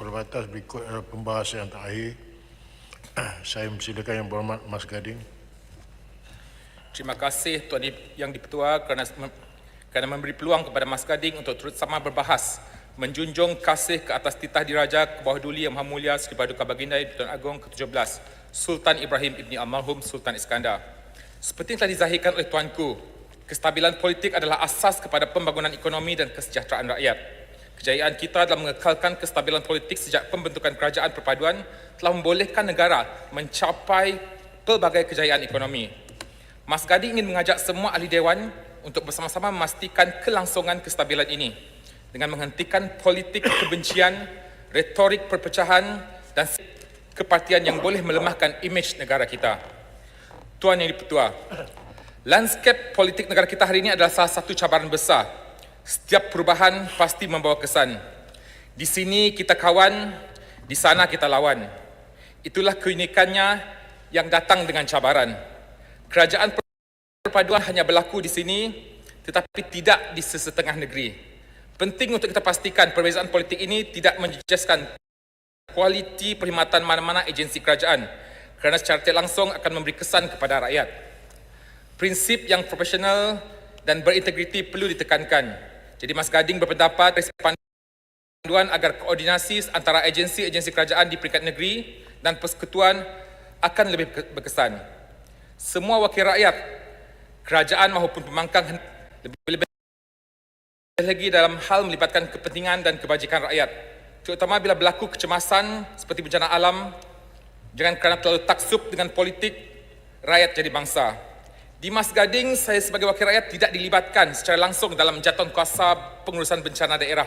Perbatas berikut adalah pembahasan yang terakhir. Saya mempersilakan Yang Berhormat Mas Gading. Terima kasih Tuan Yang Di-Pertua kerana memberi peluang kepada Mas Gading untuk turut sama berbahas menjunjung kasih ke atas titah diraja ke bawah duli Yang Maha Mulia Sri Paduka Baginda Tuan Agong ke-17 Sultan Ibrahim Ibni Almarhum Sultan Iskandar. Seperti yang telah dizahirkan oleh Tuanku, kestabilan politik adalah asas kepada pembangunan ekonomi dan kesejahteraan rakyat. Kejayaan kita dalam mengekalkan kestabilan politik sejak pembentukan kerajaan perpaduan telah membolehkan negara mencapai pelbagai kejayaan ekonomi. Mas Gading ingin mengajak semua ahli dewan untuk bersama-sama memastikan kelangsungan kestabilan ini dengan menghentikan politik kebencian, retorik perpecahan dan kepartian yang boleh melemahkan imej negara kita. Tuan Yang Di-Pertua, lanskap politik negara kita hari ini adalah salah satu cabaran besar. Setiap perubahan pasti membawa kesan. Di sini kita kawan, di sana kita lawan. Itulah keunikannya yang datang dengan cabaran. Kerajaan perpaduan hanya berlaku di sini, tetapi tidak di sesetengah negeri. Penting untuk kita pastikan perbezaan politik ini tidak menjejaskan kualiti perkhidmatan mana-mana agensi kerajaan, kerana secara tidak langsung akan memberi kesan kepada rakyat. Prinsip yang profesional dan berintegriti perlu ditekankan. Jadi Mas Gading berpendapat panduan agar koordinasi antara agensi-agensi kerajaan di peringkat negeri dan persekutuan akan lebih berkesan. Semua wakil rakyat, kerajaan maupun pembangkang lebih lagi dalam hal melibatkan kepentingan dan kebajikan rakyat, terutama bila berlaku kecemasan seperti bencana alam. Jangan kerana terlalu taksub dengan politik, rakyat jadi bangsa. Di Mas Gading, saya sebagai wakil rakyat tidak dilibatkan secara langsung dalam jatuh kuasa pengurusan bencana daerah.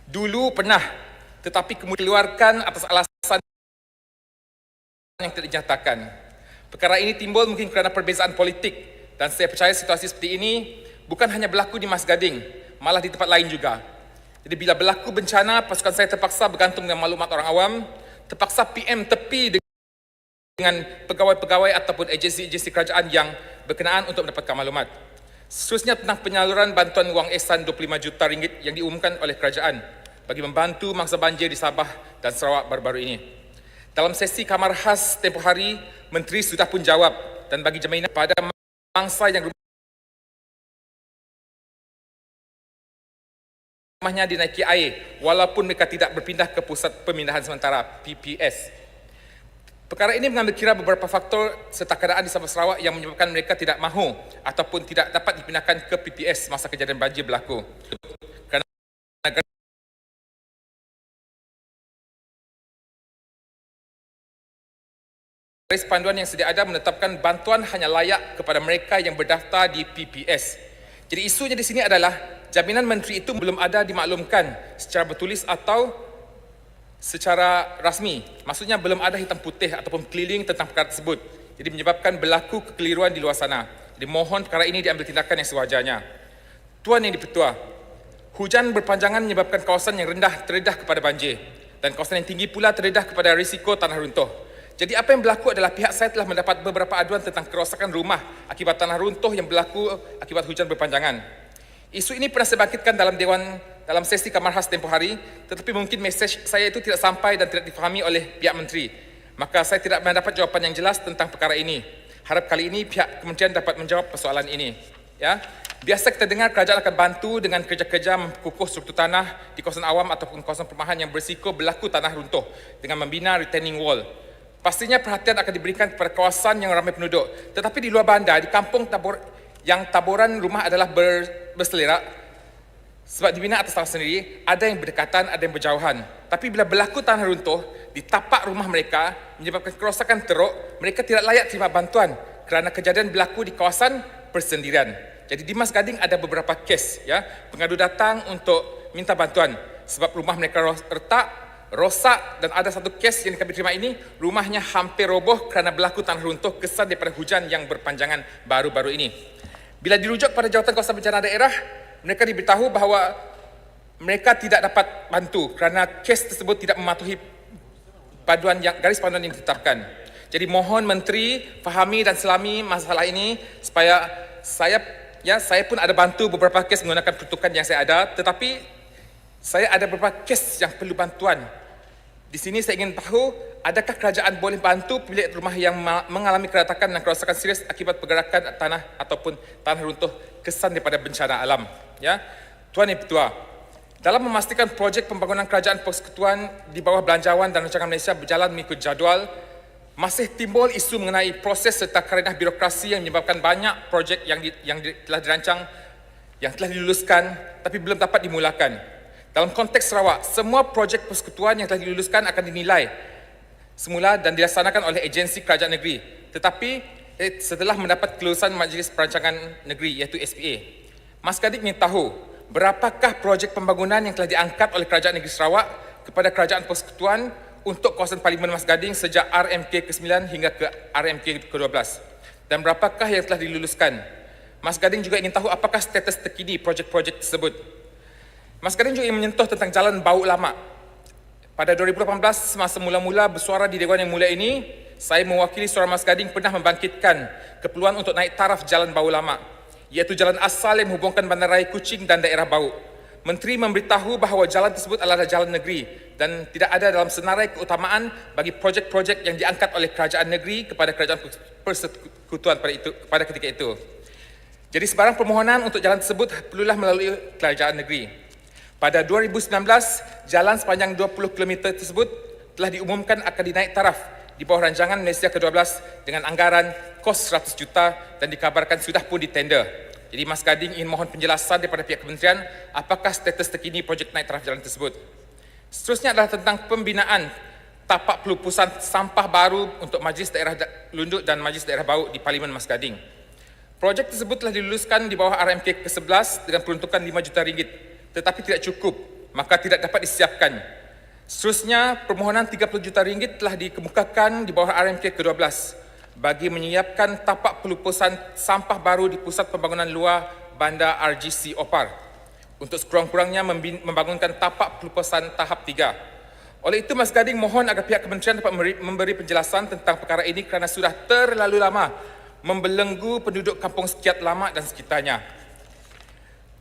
Dulu pernah, tetapi kemudian dikeluarkan atas alasan yang tidak dinyatakan. Perkara ini timbul mungkin kerana perbezaan politik dan saya percaya situasi seperti ini bukan hanya berlaku di Mas Gading, malah di tempat lain juga. Jadi bila berlaku bencana, pasukan saya terpaksa bergantung dengan maklumat orang awam, terpaksa PM tepi dengan pegawai-pegawai ataupun agensi-agensi kerajaan yang berkenaan untuk mendapatkan maklumat. Seterusnya tentang penyaluran bantuan wang ehsan 25 juta ringgit yang diumumkan oleh kerajaan bagi membantu mangsa banjir di Sabah dan Sarawak baru-baru ini. Dalam sesi kamar khas tempoh hari, Menteri sudah pun jawab dan bagi jaminan pada mangsa yang rumahnya dinaiki air walaupun mereka tidak berpindah ke pusat pemindahan sementara PPS. Perkara ini mengambil kira beberapa faktor serta keadaan di Sabah Sarawak yang menyebabkan mereka tidak mahu ataupun tidak dapat dipindahkan ke PPS masa kejadian banjir berlaku. Kerana garis panduan yang sedia ada menetapkan bantuan hanya layak kepada mereka yang berdaftar di PPS. Jadi isunya di sini adalah jaminan menteri itu belum ada dimaklumkan secara bertulis atau secara rasmi. Maksudnya belum ada hitam putih ataupun keliling tentang perkara tersebut. Jadi menyebabkan berlaku kekeliruan di luar sana. Jadi mohon perkara ini diambil tindakan yang sewajarnya. Tuan Yang Di-Pertua, hujan berpanjangan menyebabkan kawasan yang rendah terdedah kepada banjir dan kawasan yang tinggi pula terdedah kepada risiko tanah runtuh. Jadi apa yang berlaku adalah pihak saya telah mendapat beberapa aduan tentang kerosakan rumah akibat tanah runtuh yang berlaku akibat hujan berpanjangan. Isu ini pernah saya bangkitkan dalam sesi kamar khas tempoh hari, tetapi mungkin mesej saya itu tidak sampai dan tidak difahami oleh pihak menteri. Maka saya tidak mendapat jawapan yang jelas tentang perkara ini. Harap kali ini pihak kementerian dapat menjawab persoalan ini. Ya, biasa kita dengar kerajaan akan bantu dengan kerja-kerja memkukuh struktur tanah di kawasan awam ataupun kawasan perumahan yang berisiko berlaku tanah runtuh dengan membina retaining wall. Pastinya perhatian akan diberikan kepada kawasan yang ramai penduduk. Tetapi di luar bandar, di kampung taburan rumah adalah berselerak sebab dibina atas tanah sendiri, ada yang berdekatan, ada yang berjauhan. Tapi bila berlaku tanah runtuh di tapak rumah mereka menyebabkan kerosakan teruk, mereka tidak layak terima bantuan kerana kejadian berlaku di kawasan persendirian. Jadi di Mas Gading ada beberapa kes, ya, pengadu datang untuk minta bantuan sebab rumah mereka retak, rosak, dan ada satu kes yang kami terima ini, rumahnya hampir roboh kerana berlaku tanah runtuh kesan daripada hujan yang berpanjangan baru-baru ini. Bila dirujuk pada jawatan kawasan bencana daerah, mereka diberitahu bahawa mereka tidak dapat bantu kerana kes tersebut tidak mematuhi garis panduan yang ditetapkan. Jadi mohon menteri fahami dan selami masalah ini supaya saya pun ada bantu beberapa kes menggunakan peruntukan yang saya ada, tetapi saya ada beberapa kes yang perlu bantuan Di sini saya ingin tahu, adakah kerajaan boleh bantu pemilik rumah yang mengalami keretakan dan kerosakan serius akibat pergerakan tanah ataupun tanah runtuh kesan daripada bencana alam? Ya, Tuan Yang Ketua, dalam memastikan projek pembangunan kerajaan persekutuan di bawah Belanjawan dan Rancangan Malaysia berjalan mengikut jadual, masih timbul isu mengenai proses serta kerenah birokrasi yang menyebabkan banyak projek yang telah dirancang, yang telah diluluskan tapi belum dapat dimulakan. Dalam konteks Sarawak, semua projek persekutuan yang telah diluluskan akan dinilai semula dan dilaksanakan oleh agensi kerajaan negeri. Tetapi setelah mendapat kelulusan Majlis Perancangan Negeri iaitu SPA. Mas Kadik ingin tahu berapakah projek pembangunan yang telah diangkat oleh Kerajaan Negeri Sarawak kepada Kerajaan Persekutuan untuk kawasan Parlimen Mas Gading sejak RMK ke-9 hingga ke RMK ke-12 dan berapakah yang telah diluluskan. Mas Gading juga ingin tahu apakah status terkini projek-projek tersebut. Mas Gading juga ingin menyentuh tentang Jalan Bau Lama. Pada 2018, semasa mula-mula bersuara di Dewan Yang Mulia ini, saya mewakili suara Mas Gading pernah membangkitkan keperluan untuk naik taraf Jalan Bau Lama, iaitu jalan asal yang menghubungkan Bandaraya Kuching dan daerah Bau. Menteri memberitahu bahawa jalan tersebut adalah jalan negeri dan tidak ada dalam senarai keutamaan bagi projek-projek yang diangkat oleh kerajaan negeri kepada kerajaan persekutuan pada ketika itu. Jadi sebarang permohonan untuk jalan tersebut perlulah melalui kerajaan negeri. Pada 2019, jalan sepanjang 20 km tersebut telah diumumkan akan dinaik taraf di bawah rancangan Malaysia ke-12 dengan anggaran kos 100 juta dan dikabarkan sudah pun ditender. Jadi Mas Gading ingin mohon penjelasan daripada pihak kementerian apakah status terkini projek naik taraf jalan tersebut. Seterusnya adalah tentang pembinaan tapak pelupusan sampah baru untuk Majlis Daerah Lunduk dan Majlis Daerah Bau di Parlimen Mas Gading. Projek tersebut telah diluluskan di bawah RMK ke-11 dengan peruntukan 5 juta ringgit, tetapi tidak cukup, maka tidak dapat disiapkan. Seterusnya, permohonan 30 juta ringgit telah dikemukakan di bawah RMK ke-12 bagi menyiapkan tapak pelupusan sampah baru di Pusat Pembangunan Luar Bandar RGC Opar untuk sekurang-kurangnya membangunkan tapak pelupusan tahap 3. Oleh itu, Mas Gading mohon agar pihak kementerian dapat memberi penjelasan tentang perkara ini kerana sudah terlalu lama membelenggu penduduk Kampung Sekiat Lama dan sekitarnya.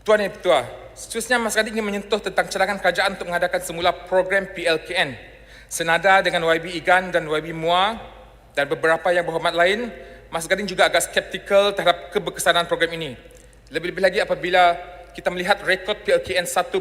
Tuan Yang Ketua, seterusnya Mas Gading ingin menyentuh tentang cadangan kerajaan untuk mengadakan semula program PLKN. Senada dengan YB Igan dan YB Mua dan beberapa yang berhormat lain, Mas Gading juga agak skeptikal terhadap keberkesanan program ini. Lebih-lebih lagi apabila kita melihat rekod PLKN 1.0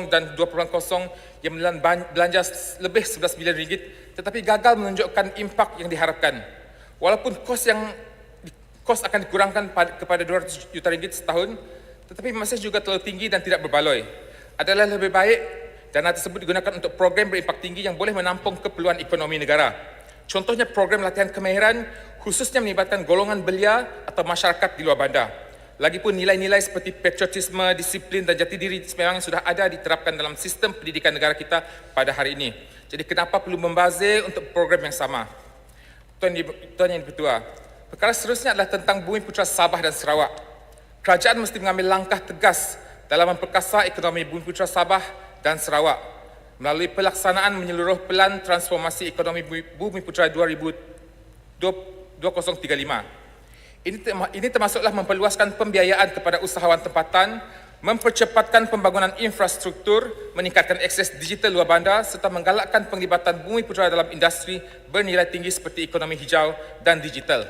dan 2.0 yang menelan belanja lebih 11 bilion ringgit tetapi gagal menunjukkan impak yang diharapkan. Walaupun kos akan dikurangkan kepada 200 juta ringgit setahun, tetapi masih juga terlalu tinggi dan tidak berbaloi. Adalah lebih baik dana tersebut digunakan untuk program berimpak tinggi yang boleh menampung keperluan ekonomi negara. Contohnya program latihan kemahiran khususnya melibatkan golongan belia atau masyarakat di luar bandar. Lagipun nilai-nilai seperti patriotisme, disiplin dan jati diri memang sudah ada diterapkan dalam sistem pendidikan negara kita pada hari ini. Jadi kenapa perlu membazir untuk program yang sama? Tuan Yang Ketua, perkara seterusnya adalah tentang Bumi Putra Sabah dan Sarawak. Kerajaan mesti mengambil langkah tegas dalam memperkasa ekonomi Bumi Putra Sabah dan Sarawak melalui pelaksanaan menyeluruh Pelan Transformasi Ekonomi Bumi Putra 2035. Ini termasuklah memperluaskan pembiayaan kepada usahawan tempatan, mempercepatkan pembangunan infrastruktur, meningkatkan akses digital luar bandar serta menggalakkan penglibatan Bumi Putra dalam industri bernilai tinggi seperti ekonomi hijau dan digital.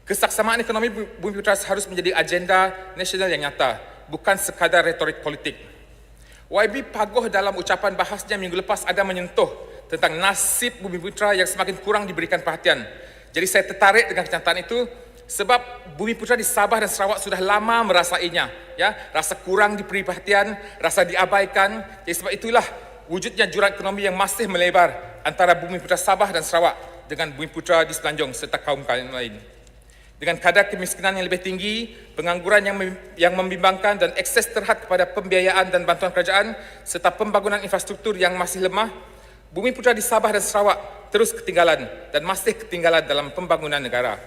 Kesaksamaan ekonomi Bumi Putra harus menjadi agenda nasional yang nyata, bukan sekadar retorik politik. YB Pagoh dalam ucapan bahasnya minggu lepas ada menyentuh tentang nasib Bumi Putra yang semakin kurang diberikan perhatian. Jadi saya tertarik dengan kenyataan itu sebab Bumi Putra di Sabah dan Sarawak sudah lama merasainya, ya, rasa kurang diberi perhatian, rasa diabaikan. Jadi sebab itulah wujudnya jurang ekonomi yang masih melebar antara Bumi Putra Sabah dan Sarawak dengan Bumi Putra di Semenanjung serta kaum-kaum lain. Dengan kadar kemiskinan yang lebih tinggi, pengangguran yang membimbangkan dan akses terhad kepada pembiayaan dan bantuan kerajaan serta pembangunan infrastruktur yang masih lemah, Bumi Putra di Sabah dan Sarawak terus ketinggalan dan masih ketinggalan dalam pembangunan negara.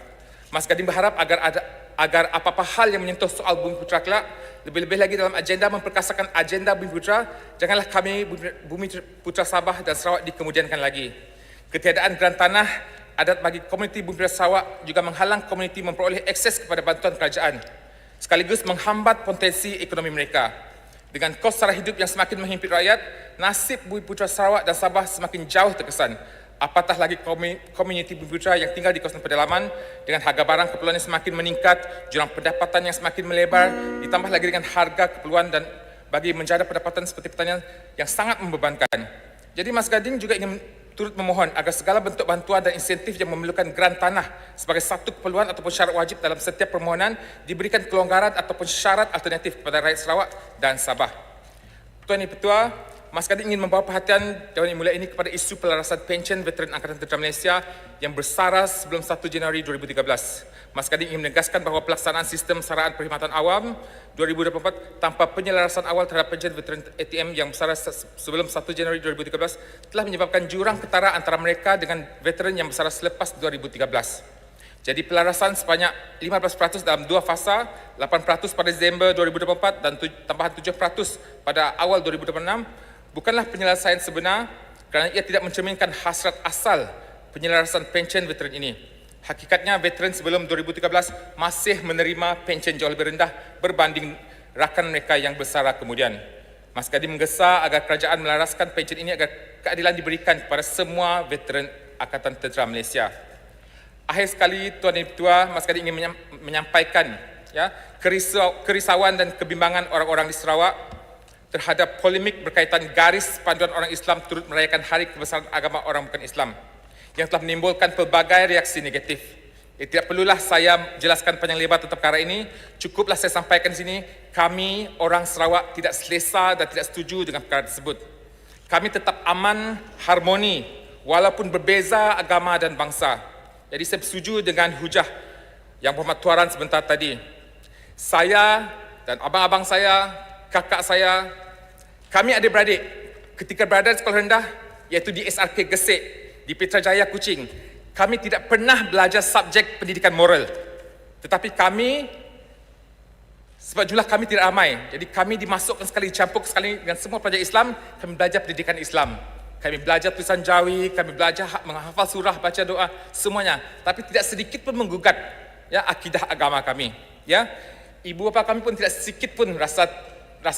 Mas Gading berharap agar apa-apa hal yang menyentuh soal Bumi Putra kelak, lebih-lebih lagi dalam agenda memperkasakan agenda Bumi Putra, janganlah kami Bumi Putra Sabah dan Sarawak dikemudiankan lagi. Ketiadaan geran tanah adat bagi komuniti Bumi Putra Sarawak juga menghalang komuniti memperoleh akses kepada bantuan kerajaan, sekaligus menghambat potensi ekonomi mereka. Dengan kos sara hidup yang semakin menghimpit rakyat, nasib Bumi Putra Sarawak dan Sabah semakin jauh terkesan. Apatah lagi komuniti Bumi Putra yang tinggal di kawasan pedalaman dengan harga barang keperluan yang semakin meningkat, jurang pendapatan yang semakin melebar, ditambah lagi dengan harga keperluan dan bagi menjana pendapatan seperti pertanian yang sangat membebankan. Jadi Mas Gading juga ingin turut memohon agar segala bentuk bantuan dan insentif yang memerlukan geran tanah sebagai satu keperluan ataupun syarat wajib dalam setiap permohonan diberikan kelonggaran ataupun syarat alternatif kepada rakyat Sarawak dan Sabah. Tuan Yang Dipertua, Mas Gading ingin membawa perhatian Dewan Yang Mulia ini kepada isu pelarasan pension veteran Angkatan Tentera Malaysia yang bersaras sebelum 1 Januari 2013. Mas Gading ingin menegaskan bahawa pelaksanaan sistem saraan perkhidmatan awam 2024 tanpa penyelarasan awal terhadap pension veteran ATM yang bersaras sebelum 1 Januari 2013 telah menyebabkan jurang ketara antara mereka dengan veteran yang bersaras selepas 2013. Jadi pelarasan sebanyak 15% dalam dua fasa, 8% pada Disember 2024 dan tambahan 7% pada awal 2026 bukanlah penyelesaian sebenar kerana ia tidak mencerminkan hasrat asal penyelarasan pension veteran ini. Hakikatnya veteran sebelum 2013 masih menerima pension jauh lebih rendah berbanding rakan mereka yang bersara kemudian. Mas Gading menggesa agar kerajaan melaraskan pension ini agar keadilan diberikan kepada semua veteran Angkatan Tentera Malaysia. Akhir sekali, Tuan Yang Dipertua, Mas Gading ingin menyampaikan kerisauan dan kebimbangan orang-orang di Sarawak terhadap polemik berkaitan garis panduan orang Islam turut merayakan Hari Kebesaran Agama Orang Bukan Islam yang telah menimbulkan pelbagai reaksi negatif. Tidak perlulah saya jelaskan panjang lebar tentang perkara ini, cukuplah saya sampaikan di sini, kami orang Sarawak tidak selesa dan tidak setuju dengan perkara tersebut. Kami tetap aman, harmoni, walaupun berbeza agama dan bangsa. Jadi saya setuju dengan hujah yang Muhammad Tuaran sebentar tadi. Saya dan abang-abang saya, kakak saya, kami adik-beradik ketika berada di sekolah rendah, iaitu di SRK Gesek, di Putrajaya Kuching, kami tidak pernah belajar subjek pendidikan moral. Tetapi kami, sebab jumlah kami tidak ramai, jadi kami dimasukkan sekali, dicampur sekali dengan semua pelajar Islam, kami belajar pendidikan Islam. Kami belajar tulisan Jawi, kami belajar menghafal surah, baca doa, semuanya. Tapi tidak sedikit pun menggugat akidah agama kami. Ibu bapa kami pun tidak sedikit pun rasa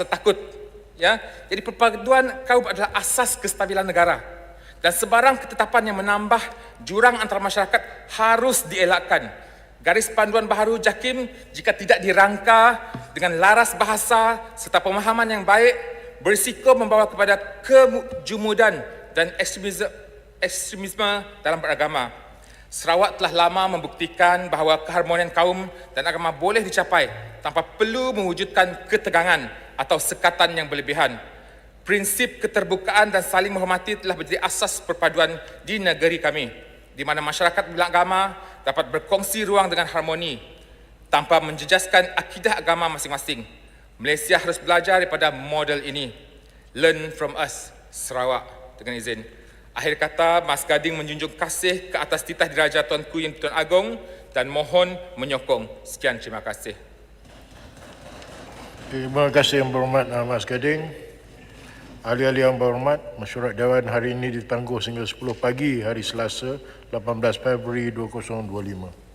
takut. Jadi perpaduan kaum adalah asas kestabilan negara. Dan sebarang ketetapan yang menambah jurang antara masyarakat harus dielakkan. Garis panduan baharu JAKIM jika tidak dirangka dengan laras bahasa serta pemahaman yang baik berisiko membawa kepada kejumudan dan ekstremisme dalam beragama. Sarawak telah lama membuktikan bahawa keharmonian kaum dan agama boleh dicapai tanpa perlu mewujudkan ketegangan atau sekatan yang berlebihan. Prinsip keterbukaan dan saling menghormati telah menjadi asas perpaduan di negeri kami, di mana masyarakat beragama dapat berkongsi ruang dengan harmoni tanpa menjejaskan akidah agama masing-masing. Malaysia harus belajar daripada model ini. Learn from us, Sarawak. Dengan izin. Akhir kata, Mas Gading menjunjung kasih ke atas titah diraja Tuanku Yang Tuan Agong dan mohon menyokong. Sekian, terima kasih. Terima kasih Yang Berhormat Mas Gading. Ahli-ahli yang berhormat, mesyuarat Dewan hari ini ditangguh sehingga 10 pagi hari Selasa, 18 Februari 2025.